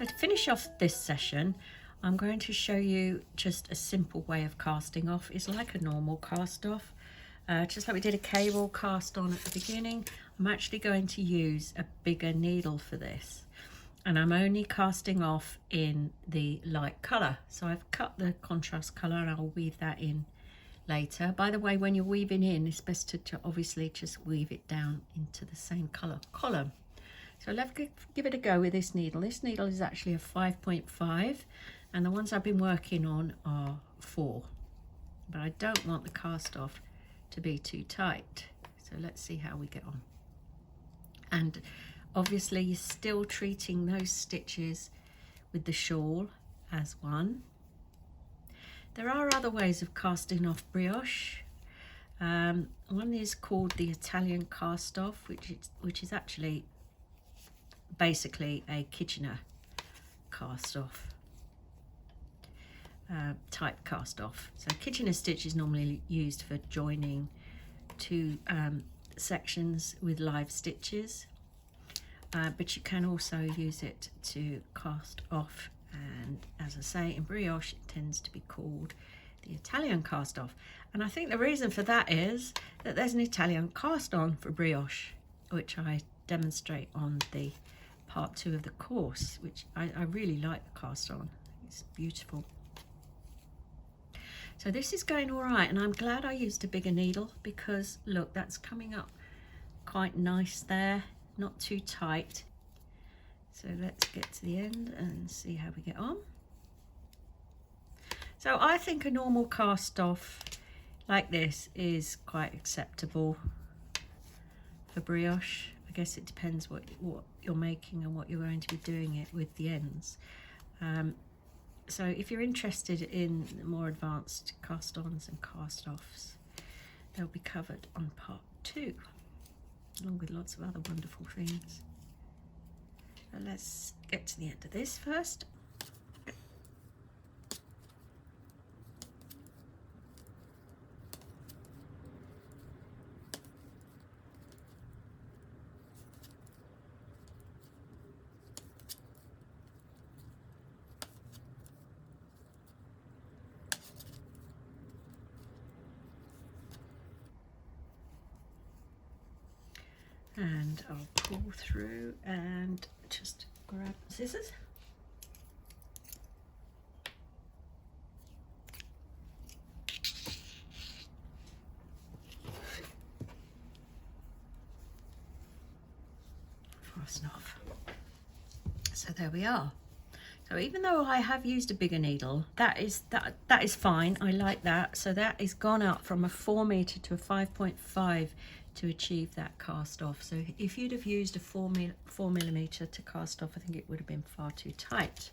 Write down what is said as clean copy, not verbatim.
to finish off this session, I'm going to show you just a simple way of casting off. It's like a normal cast off. Just like we did a cable cast on at the beginning, I'm actually going to use a bigger needle for this. And I'm only casting off in the light colour. So I've cut the contrast colour and I'll weave that in later. By the way, when you're weaving in, it's best to obviously just weave it down into the same colour column. So let's give it a go with this needle. This needle is actually a 5.5 and the ones I've been working on are 4. But I don't want the cast off to be too tight. So let's see how we get on. And obviously you're still treating those stitches with the shawl as one. There are other ways of casting off brioche. One is called the Italian cast off, which is actually basically a Kitchener cast off type cast off. So Kitchener stitch is normally used for joining two sections with live stitches, but you can also use it to cast off, and as I say, in brioche it tends to be called the Italian cast off. And I think the reason for that is that there's an Italian cast on for brioche, which I demonstrate on the part 2 of the course, which I really like the cast on. It's beautiful. So this is going all right, and I'm glad I used a bigger needle because look, that's coming up quite nice there, not too tight. So let's get to the end and see how we get on. So I think a normal cast off like this is quite acceptable for brioche. I guess it depends what you're making and what you're going to be doing it with the ends. So if you're interested in more advanced cast-ons and cast-offs, they'll be covered on part 2, along with lots of other wonderful things. So let's get to the end of this first. And I'll pull through and just grab scissors. Fasten off. So there we are. So even though I have used a bigger needle, that is fine. I like that. So that is gone up from a 4 meter to a 5.5 to achieve that cast off. So if you'd have used a 4 millimeter to cast off, I think it would have been far too tight.